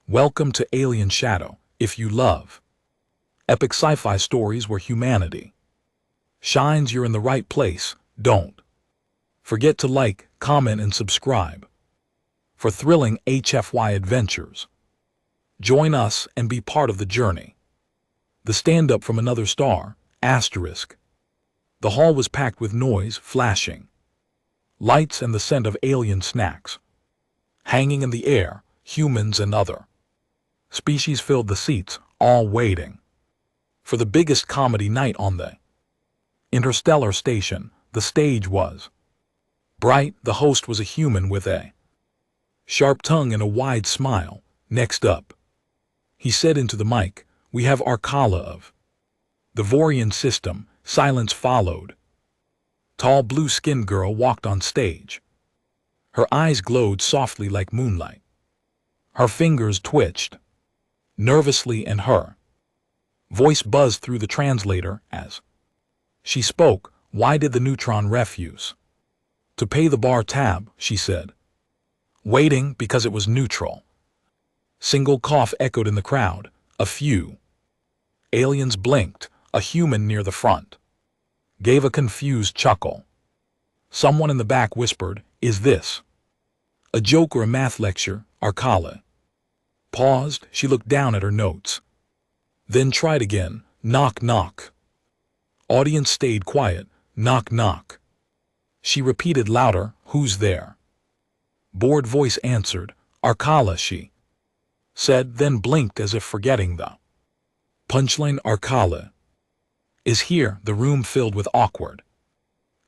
Welcome to Alien Shadow. If you love epic sci-fi stories where humanity shines, you're in the right place. Don't forget to like, comment, and subscribe for thrilling HFY adventures. Join us and be part of the journey. The stand-up from another star, asterisk. The hall was packed with noise, flashing lights, and the scent of alien snacks hanging in the air. Humans and other species filled the seats, all waiting for the biggest comedy night on the interstellar station. The stage was bright. The host was a human with a sharp tongue and a wide smile. Next up, he said into the mic, we have Arkala of the Vorian system. Silence followed. Tall blue-skinned girl walked on stage. Her eyes glowed softly like moonlight. Her fingers twitched nervously, and her voice buzzed through the translator as she spoke. Why did the neutron refuse to pay the bar tab? She said. Waiting because it was neutral. Single cough echoed in the crowd. A few aliens blinked. A human near the front gave a confused chuckle. Someone in the back whispered, is this a joke or a math lecture? Arkala paused. She looked down at her notes, then tried again. Knock, knock. Audience stayed quiet. Knock, knock. She repeated louder, who's there? Bored voice answered. Arkala, she said, then blinked as if forgetting the punchline. Arkala is here. The room filled with awkward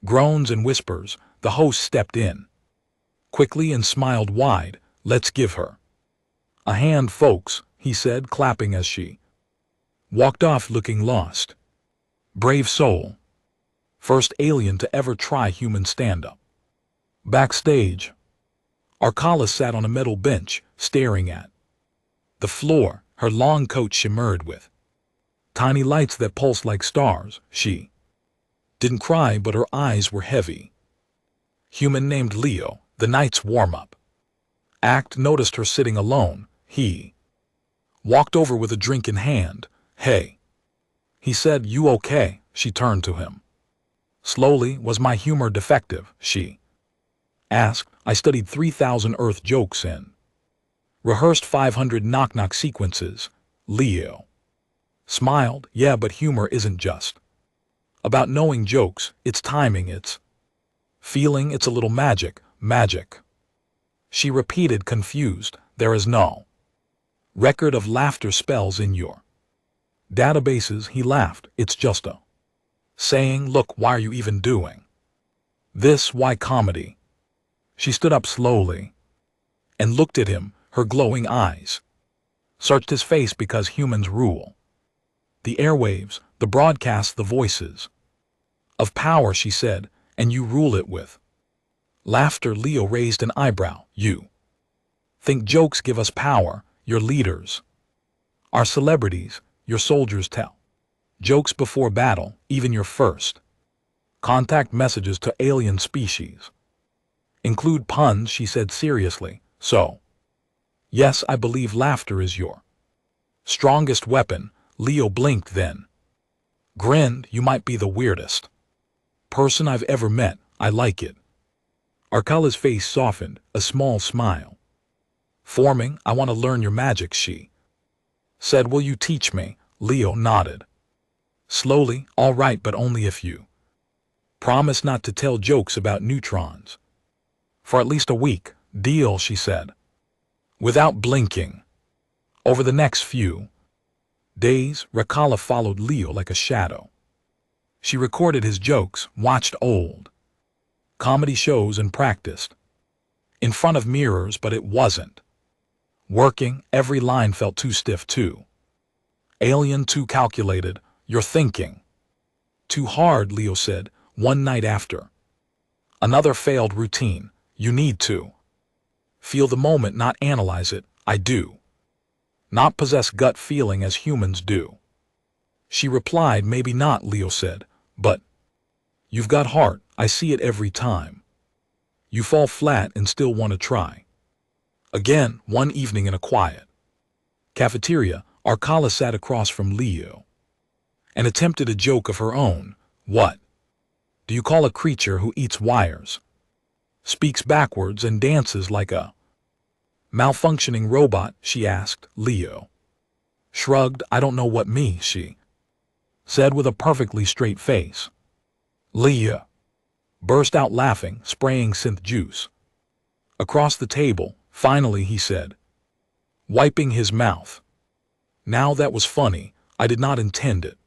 groans and whispers. The host stepped in quickly and smiled wide. Let's give her a hand, folks, he said, clapping as she walked off looking lost. Brave soul. First alien to ever try human stand-up. Backstage, Arkala sat on a metal bench, staring at the floor. Her long coat shimmered with tiny lights that pulsed like stars. She didn't cry, but her eyes were heavy. Human named Leo, the night's warm-up act, noticed her sitting alone. He walked over with a drink in hand. Hey, he said, you okay? She turned to him slowly. Was my humor defective? She asked. I studied 3,000 Earth jokes and rehearsed 500 knock-knock sequences. Leo smiled. Yeah, but humor isn't just about knowing jokes. It's timing, it's feeling, it's a little magic. Magic, she repeated, confused. There is no record of laughter spells in your databases. He laughed. It's just a saying. Look, why are you even doing this? Why comedy? She stood up slowly and looked at him. Her glowing eyes searched his face. Because humans rule the airwaves, the broadcasts, the voices of power, she said, and you rule it with laughter. Leo raised an eyebrow. You think jokes give us power? Your leaders are celebrities. Your soldiers tell jokes before battle. Even your first contact messages to alien species include puns, she said seriously. So, yes, I believe laughter is your strongest weapon. Leo blinked, then grinned. You might be the weirdest person I've ever met. I like it. Arkala's face softened, a small smile forming. I want to learn your magic, she said. Will you teach me? Leo nodded slowly. All right, but only if you promise not to tell jokes about neutrons for at least a week. Deal, she said, without blinking. Over the next few days, Arkala followed Leo like a shadow. She recorded his jokes, watched old comedy shows, and practiced in front of mirrors, but it wasn't working. Every line felt too stiff, too alien, too calculated. You're thinking too hard, Leo said, one night after another failed routine. You need to feel the moment, not analyze it. I do not possess gut feeling as humans do, she replied. Maybe not, Leo said, but you've got heart. I see it every time. You fall flat and still want to try again. One evening in a quiet Cafeteria, Arkala sat across from Leo and attempted a joke of her own. What do you call a creature who eats wires, speaks backwards, and dances like a malfunctioning robot? She asked. Leo shrugged. I don't know what she said with a perfectly straight face. Leo burst out laughing, spraying synth juice across the table. Finally, he said, wiping his mouth. Now that was funny. I did not intend it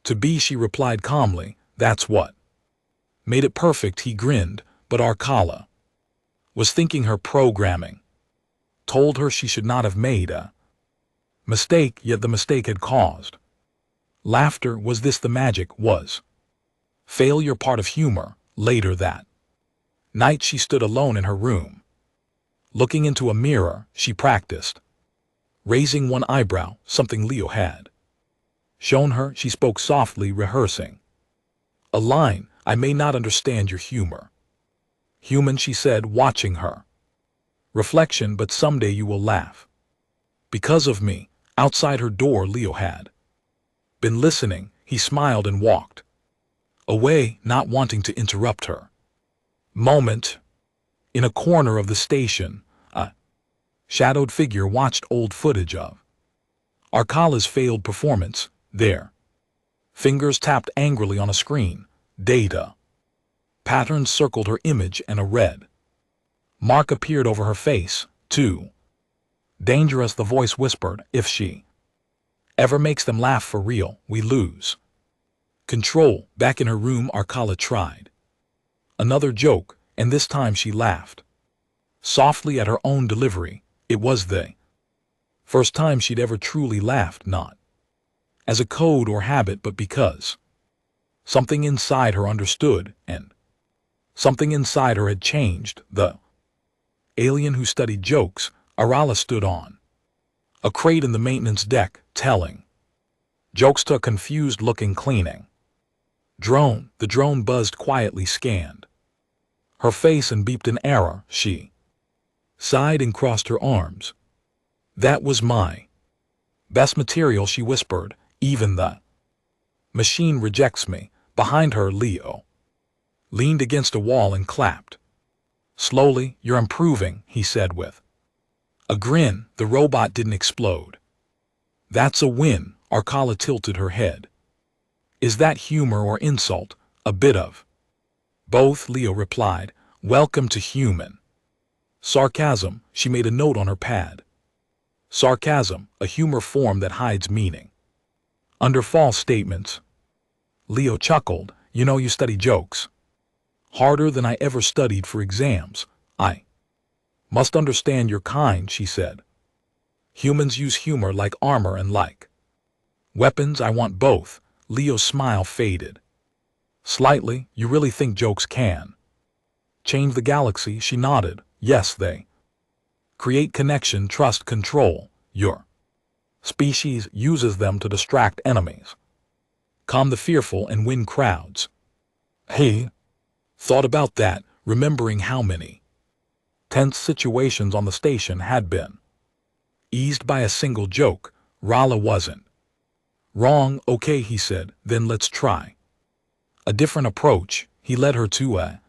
to be, she replied calmly. That's what made it perfect. He grinned, but Arkala was thinking her programming told her she should not have made a mistake, yet the mistake had caused laughter. Was this the magic? Was failure part of humor? Later that night she stood alone in her room. Looking into a mirror, she practiced raising one eyebrow, something Leo had shown her. She spoke softly, rehearsing a line. I may not understand your humor, human, she said, watching her reflection, but someday you will laugh because of me. Outside her door, Leo had been listening. He smiled and walked away, not wanting to interrupt her. Moment. In a corner of the station, a shadowed figure watched old footage of Arkala's failed performance. Their fingers tapped angrily on a screen. Data patterns circled her image, and a red mark appeared over her face. Too dangerous, the voice whispered. If she ever makes them laugh for real, we lose control. Back in her room, Arkala tried another joke, and this time she laughed softly at her own delivery. It was the first time she'd ever truly laughed, not as a code or habit, but because something inside her understood, and something inside her had changed. The alien who studied jokes, Arkala stood on a crate in the maintenance deck, telling jokes to a confused-looking cleaning drone. The drone buzzed quietly, scanned her face, and beeped an error. She sighed and crossed her arms. That was my best material, she whispered. Even the machine rejects me. Behind her, Leo leaned against a wall and clapped. Slowly, you're improving, he said with a grin. The robot didn't explode. That's a win. Arkala tilted her head. Is that humor or insult? A bit of both, Leo replied. Welcome to human sarcasm. She made a note on her pad. Sarcasm, a humor form that hides meaning under false statements. Leo chuckled. You know, you study jokes harder than I ever studied for exams. I must understand your kind, she said. Humans use humor like armor and like weapons. I want both. Leo's smile faded slightly. You really think jokes can change the galaxy? She nodded. Yes, they create connection, trust, control. Your species uses them to distract enemies, calm the fearful, and win crowds. He thought about that, remembering how many tense situations on the station had been eased by a single joke. Rala wasn't wrong. Okay, he said, then let's try a different approach. He led her to a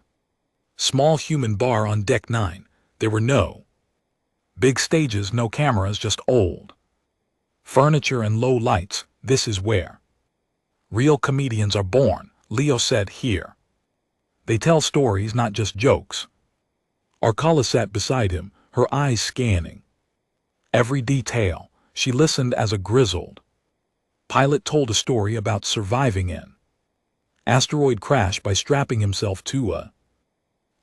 small human bar on Deck 9. There were no big stages, no cameras, just old furniture and low lights. This is where real comedians are born, Leo said. Here they tell stories, not just jokes. Arkala sat beside him, her eyes scanning every detail. She listened as a grizzled pilot told a story about surviving an asteroid crash by strapping himself to a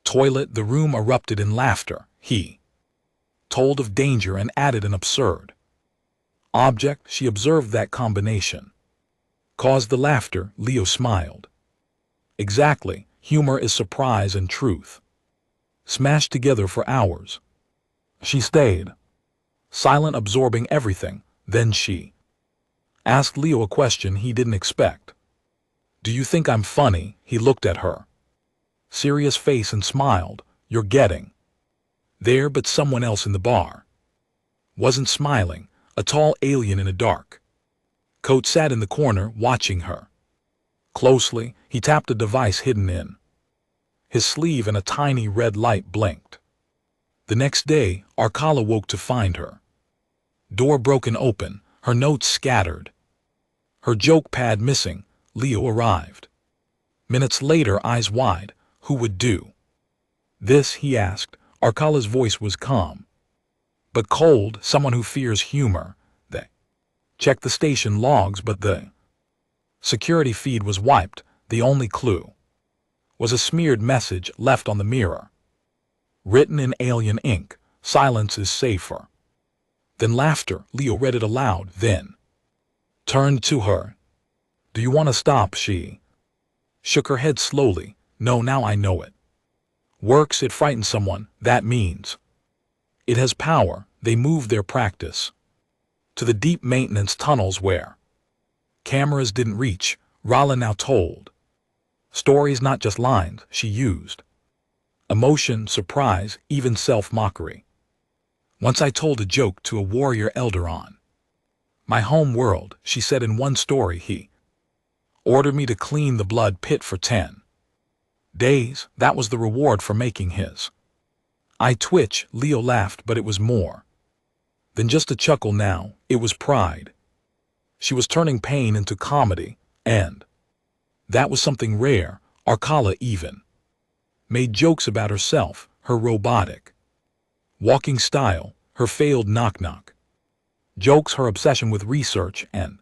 toilet. The room erupted in laughter. He told of danger and added an absurd object. She observed that combination caused the laughter. Leo smiled. Exactly. Humor is surprise and truth smashed together for hours. She stayed silent, absorbing everything. Then she asked Leo a question he didn't expect. Do you think I'm funny? He looked at her serious face and smiled. You're getting there, but someone else in the bar wasn't smiling. a tall alien in a dark coat sat in the corner watching her. Closely, he tapped a device hidden in his sleeve and a tiny red light blinked. The next day, Arkala woke to find her door broken open, her notes scattered, her joke pad missing. Leo arrived. Minutes later, eyes wide. Who would do this, he asked. Arkala's voice was calm but cold, someone who fears humor. They checked the station logs, but the security feed was wiped. The only clue was a smeared message left on the mirror. Written in alien ink, silence is safer than laughter. Leo read it aloud, then turned to her. Do you want to stop? She shook her head slowly. No, now I know it works. It frightens someone. That means it has power. They moved their practice to the deep maintenance tunnels where cameras didn't reach. Rala now told stories, not just lines. She used emotion, surprise, even self-mockery. Once I told a joke to a warrior elder on my home world. She said in one story he ordered me to clean the blood pit for 10 days. That was the reward for making his eye twitch. Leo laughed, but it was more than just a chuckle now. It was pride. She was turning pain into comedy, and that was something rare. Arkala even made jokes about herself, her robotic walking style, her failed knock-knock jokes, her obsession with research, and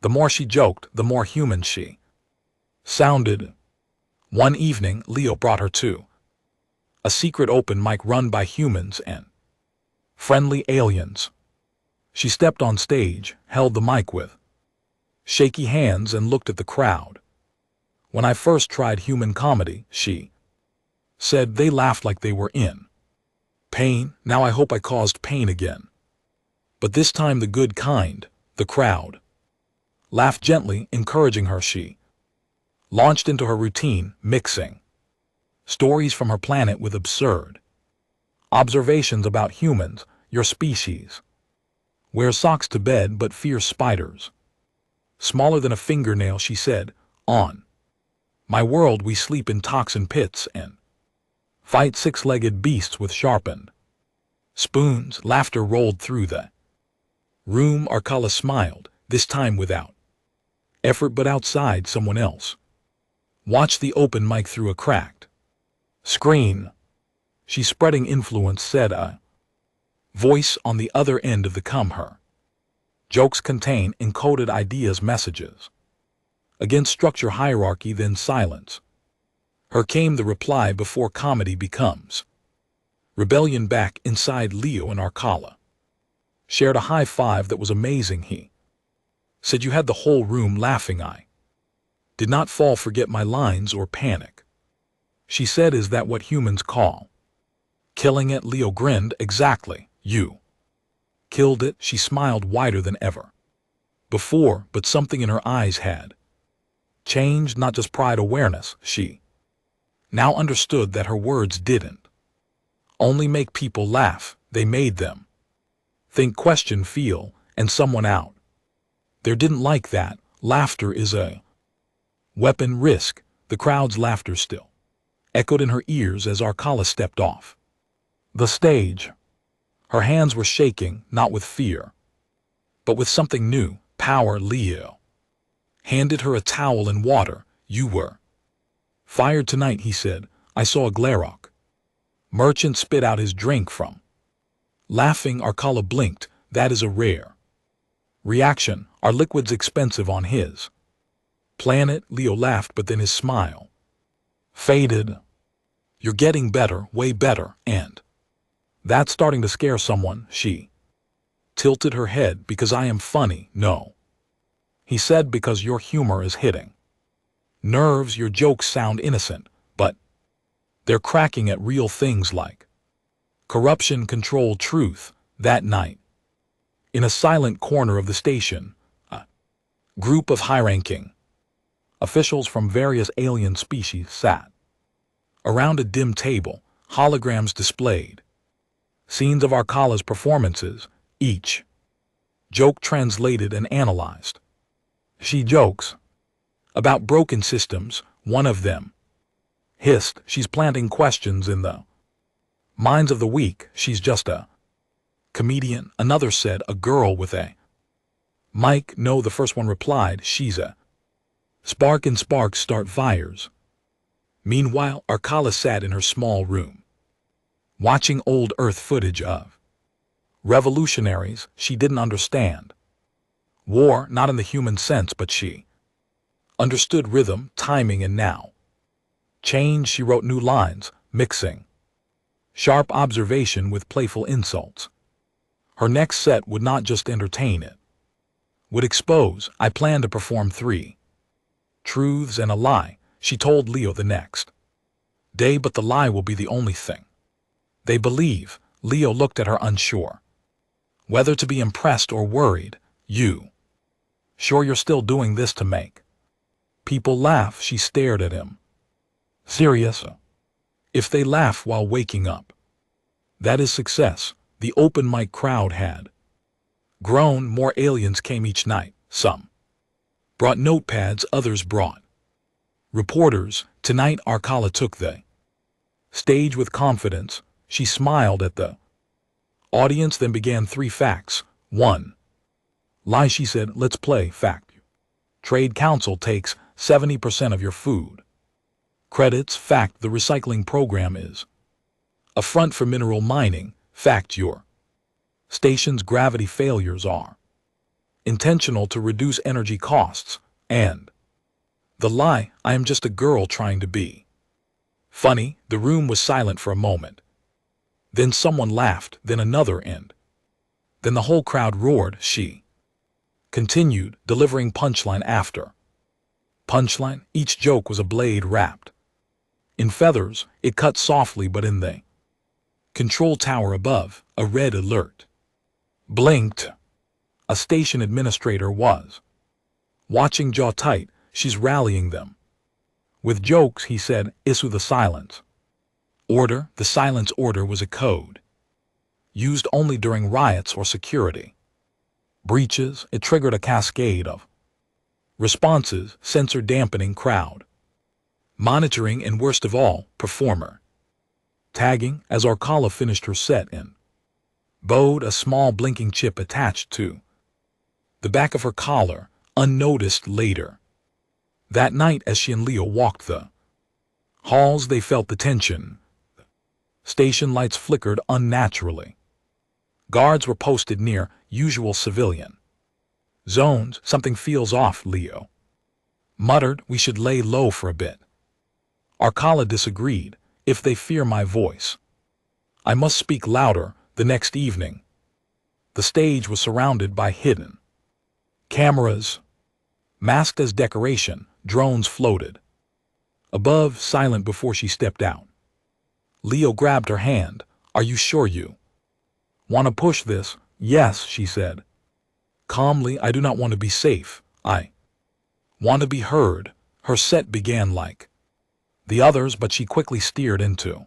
the more she joked, the more human she sounded. One evening, Leo brought her to a secret open mic run by humans and friendly aliens. She stepped on stage, held the mic with shaky hands, and looked at the crowd. When I first tried human comedy, she said, they laughed like they were in pain. Now I hope I caused pain again. But this time the good kind. The crowd laughed gently, encouraging her. She launched into her routine, mixing stories from her planet with absurd observations about humans. Your species wears socks to bed but fears spiders smaller than a fingernail, she said. On my world we sleep in toxin pits and fight six-legged beasts with sharpened spoons. Laughter rolled through the room. Arkala smiled, this time without effort, but outside someone else watched the open mic through a cracked screen. She's spreading influence, said a voice on the other end of the com. Her jokes contain encoded ideas, messages against structure, hierarchy, then silence. Her came the reply before comedy becomes rebellion. Back inside, Leo and Arkala shared a high five that was amazing. He said, you had the whole room laughing. I did not fall, forget my lines, or panic. She said, is that what humans call killing it? Leo grinned, exactly. You killed it. She smiled wider than ever before, but something in her eyes had changed, not just pride, awareness. She now understood that her words didn't only make people laugh, they made them think, question, feel, and someone out there didn't like that. Laughter is a weapon. Risk. The crowd's laughter still echoed in her ears as Arkala stepped off the stage. Her hands were shaking, not with fear, but with something new, power. Leo handed her a towel and water. You were fired tonight, he said. I saw a Glarok merchant spit out his drink from laughing. Arkala blinked. That is a rare reaction. Are liquids expensive on his planet? Leo laughed, but then his smile faded. You're getting better, way better, and that's starting to scare someone. She tilted her head. Because I am funny? No, he said, because your humor is hitting nerves. Your jokes sound innocent, but they're cracking at real things like corruption, control, truth. That night, in a silent corner of the station, a group of high-ranking officials from various alien species sat around a dim table. Holograms displayed scenes of Arkala's performances, each Joke translated and analyzed. She jokes about broken systems, one of them hissed. She's planting questions in the minds of the weak. She's just a comedian. Another said, a girl with a mic. No, the first one replied, she's a spark, and sparks start fires. Meanwhile, Arkala sat in her small room, watching old Earth footage of revolutionaries she didn't understand. War, not in the human sense, but she understood rhythm, timing, and now change. She wrote new lines, mixing sharp observation with playful insults. Her next set would not just entertain, it would expose. I plan to perform 3 truths and a lie, she told Leo the next day, but the lie will be the only thing they believe. Leo looked at her, unsure whether to be impressed or worried. You sure you're still doing this to make people laugh? She stared at him. Serious? If they laugh while waking up, that is success. The open mic crowd had grown. More aliens came each night. Some brought notepads, others brought reporters. Tonight, Arkala took the stage with confidence. She smiled at the audience, then began 3 facts. 1 lie, she said. Let's play. Fact: Trade Council takes 70% of your food credits. Fact: the recycling program is a front for mineral mining. Fact: your station's gravity failures are intentional to reduce energy costs. And the lie: I am just a girl trying to be funny. The room was silent for a moment. Then someone laughed, then another, and then the whole crowd roared. She continued, delivering punchline after punchline. Each joke was a blade wrapped in feathers. It cut softly, but in the control tower above, a red alert blinked. A station administrator was watching, jaw tight. She's rallying them with jokes, he said. Issue the silence order. The silence order was a code used only during riots or security breaches. It triggered a cascade of responses: censor, dampening, crowd monitoring, and worst of all, performer tagging. As Arkala finished her set and bowed, a small blinking chip attached to the back of her collar, unnoticed later that night. As she and Leo walked the halls, they felt the tension. Station lights flickered unnaturally. Guards were posted near usual civilian zones. Something feels off, Leo muttered. We should lay low for a bit. Arkala disagreed. If they fear my voice, I must speak louder. The next evening, the stage was surrounded by hidden cameras, masked as decoration. Drones floated above, silent before she stepped out. Leo grabbed her hand. Are you sure you want to push this? Yes, she said calmly. I do not want to be safe. I want to be heard. Her set began like the others, but she quickly steered into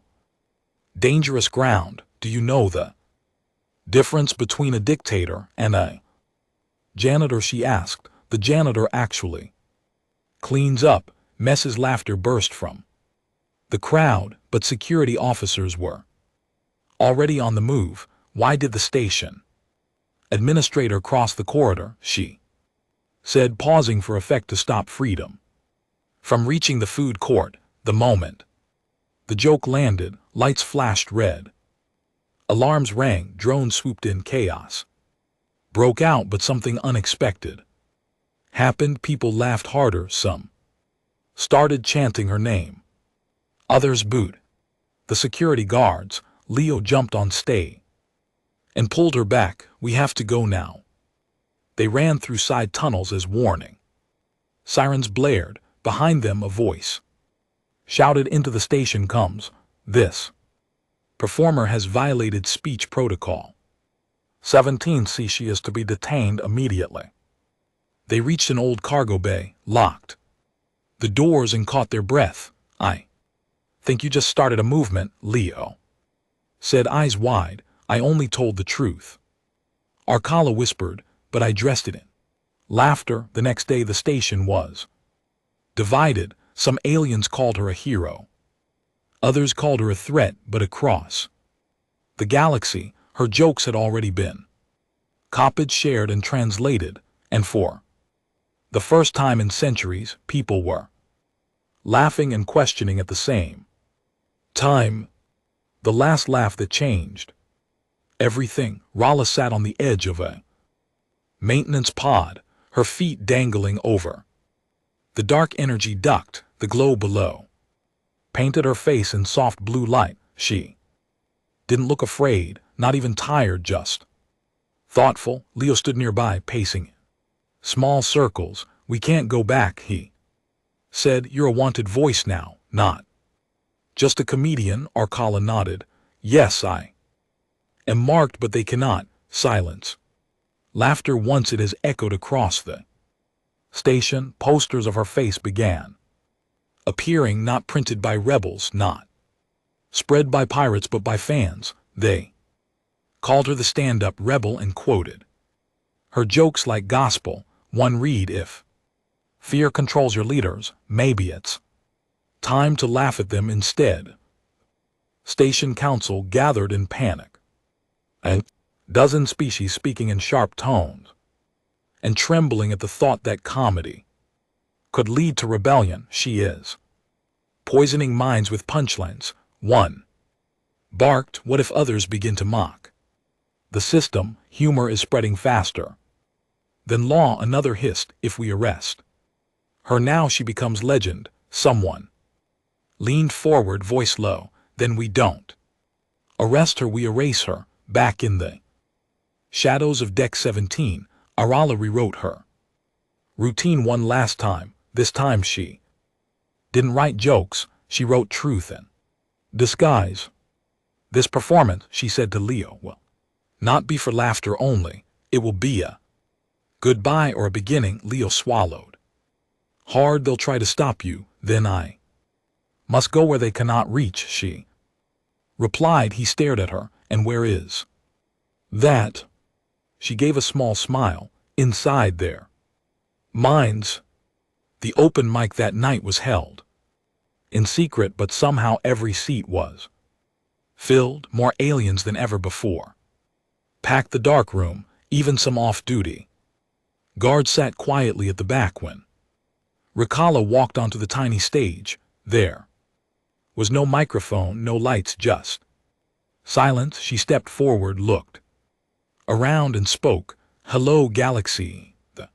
dangerous ground. Do you know the difference between a dictator and a janitor? She asked. The janitor actually cleans up messes. Laughter burst from the crowd, but security officers were already on the move. Why did the station administrator cross the corridor? She said, pausing for effect to stop freedom from reaching the food court. The moment the joke landed, lights flashed red. Alarms rang. Drones swooped in. Chaos broke out, but something unexpected happened. People laughed harder. Some started chanting her name. Others booed the security guards. Leo jumped on stage and pulled her back. We have to go now. They ran through side tunnels as warning sirens blared. Behind them, a voice shouted into the station, comes. This performer has violated speech protocol 17C. She is to be detained immediately. They reached an old cargo bay, locked the doors, and caught their breath. I think you just started a movement, Leo said, eyes wide. I only told the truth. Arkala whispered, but I dressed it in laughter. The next day the station was divided. Some aliens called her a hero. Others called her a threat, but across the galaxy, her jokes had already been copied, shared, and translated, and for the first time in centuries, people were laughing and questioning at the same time. The last laugh that changed everything. Rala sat on the edge of a maintenance pod, her feet dangling over the dark energy duct. The glow below painted her face in soft blue light. She didn't look afraid, not even tired, just thoughtful. Leo stood nearby, pacing small circles. "We can't go back," he said. "You're a wanted voice now, not just a comedian." Arkala nodded. "Yes, I am marked, but they cannot silence laughter once it has echoed across the station." Posters of her face began appearing, not printed by rebels, not spread by pirates, but by fans. They called her the stand-up rebel and quoted her jokes like gospel. One read, "If fear controls your leaders, maybe it's time to laugh at them instead." Station council gathered in panic. A dozen species speaking in sharp tones and trembling at the thought that comedy could lead to rebellion. "She is poisoning minds with punchlines," one barked. "What if others begin to mock the system? Humor is spreading faster than law," another hissed. "If we arrest her now, she becomes legend." Someone leaned forward, voice low. "Then we don't arrest her, we erase her." Back in the shadows of Deck 17, Arala rewrote her routine one last time. This time she didn't write jokes, she wrote truth in disguise. "This performance," she said to Leo, "will not be for laughter only. It will be a goodbye or a beginning." Leo swallowed hard. "They'll try to stop you, then I must go where they cannot reach," she replied. He stared at her. "And where is that?" She gave a small smile. "Inside their minds." The open mic that night was held in secret, but somehow every seat was filled. More aliens than ever before packed the dark room. Even some off-duty guards sat quietly at the back. When Rakala walked onto the tiny stage, there was no microphone, no lights, just silence. She stepped forward, looked around, and spoke. "Hello, Galaxy." The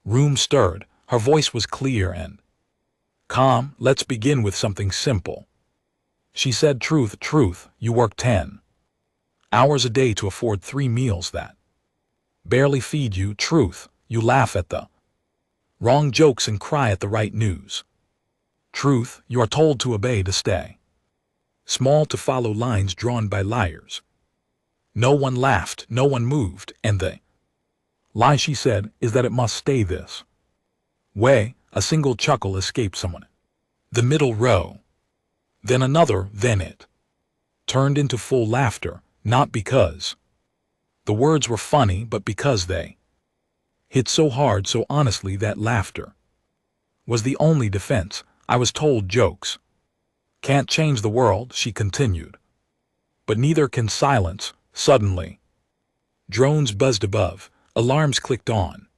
room stirred. Her voice was clear and calm. "Let's begin with something simple," she said. Truth. You work 10 hours a day to afford 3 meals that barely feed you. Truth. You laugh at the wrong jokes and cry at the right news. Truth. You are told to obey, to stay small, to follow lines drawn by liars. No one laughed, no one moved, and the lie, she said, is that it must stay this way. A single chuckle escaped someone. The middle row. Then another, then it turned into full laughter, not because the words were funny, but because they hit so hard, so honestly, that laughter was the only defense. "I was told jokes can't change the world," she continued, "but neither can silence." Suddenly, drones buzzed above, alarms clicked on.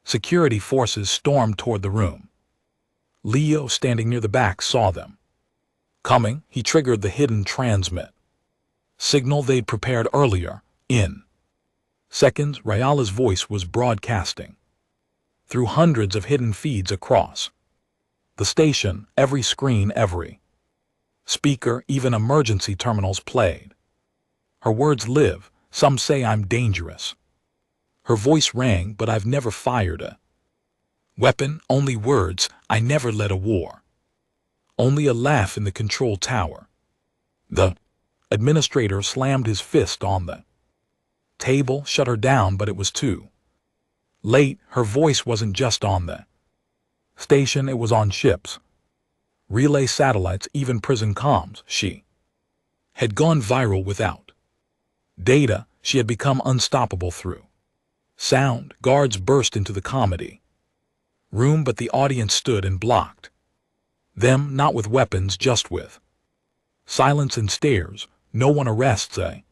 Security forces stormed toward the room. Leo, standing near the back, saw them coming. He triggered the hidden transmit signal they'd prepared earlier. In seconds, Rayala's voice was broadcasting through hundreds of hidden feeds across the station. Every screen, every speaker, even emergency terminals played her words. "Live. Some say I'm dangerous." Her voice rang. "But I've never fired a weapon. Only words. I never led a war. Only a laugh in the control tower." The administrator slammed his fist on the table, shut her down, but it was too late. Her voice wasn't just on the station, it was on ships, relay satellites, even prison comms. She had gone viral without data. She had become unstoppable through Sound, guards burst into the comedy room, but the audience stood and blocked them, not with weapons, just with silence and stares. No one arrests a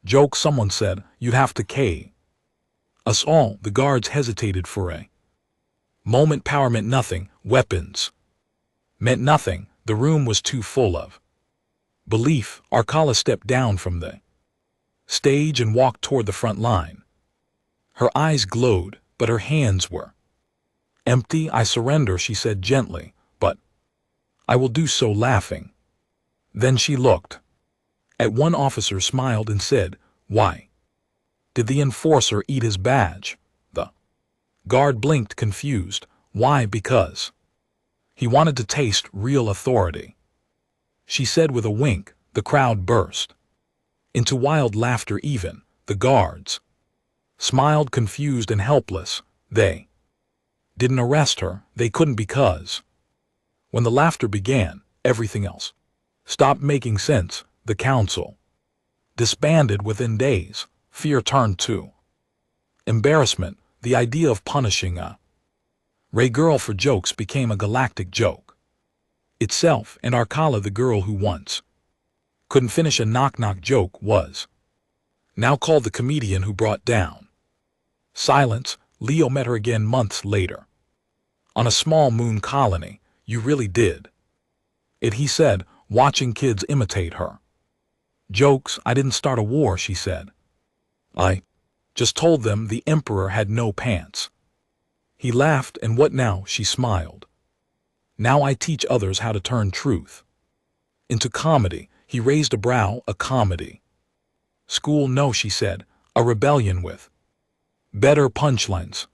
joke, someone said. You'd have to K us all. The guards hesitated for a moment. Power meant nothing. Weapons meant nothing. The room was too full of belief. Arkala stepped down from the stage and walked toward the front line. Her eyes glowed, but her hands were empty. I surrender, she said gently, but I will do so, laughing. Then she looked at one officer, smiled and said, why did the enforcer eat his badge? The guard blinked, confused. Why? Because he wanted to taste real authority, she said with a wink. The crowd burst into wild laughter. Even the guards smiled, confused and helpless. They didn't arrest her. They couldn't, because when the laughter began, everything else stopped making sense. The council disbanded within days. Fear turned to embarrassment. The idea of punishing a Ray girl for jokes became a galactic joke itself, and Arkala, the girl who once couldn't finish a knock-knock joke, was now called the comedian who brought down silence. Leo met her again months later on a small moon colony. You really did it, he said, watching kids imitate her jokes. I didn't start a war, she said. I just told them the emperor had no pants. He laughed. And what now? She smiled. Now I teach others how to turn truth into comedy. He raised a brow. A comedy school? No, she said. A rebellion with better punchlines.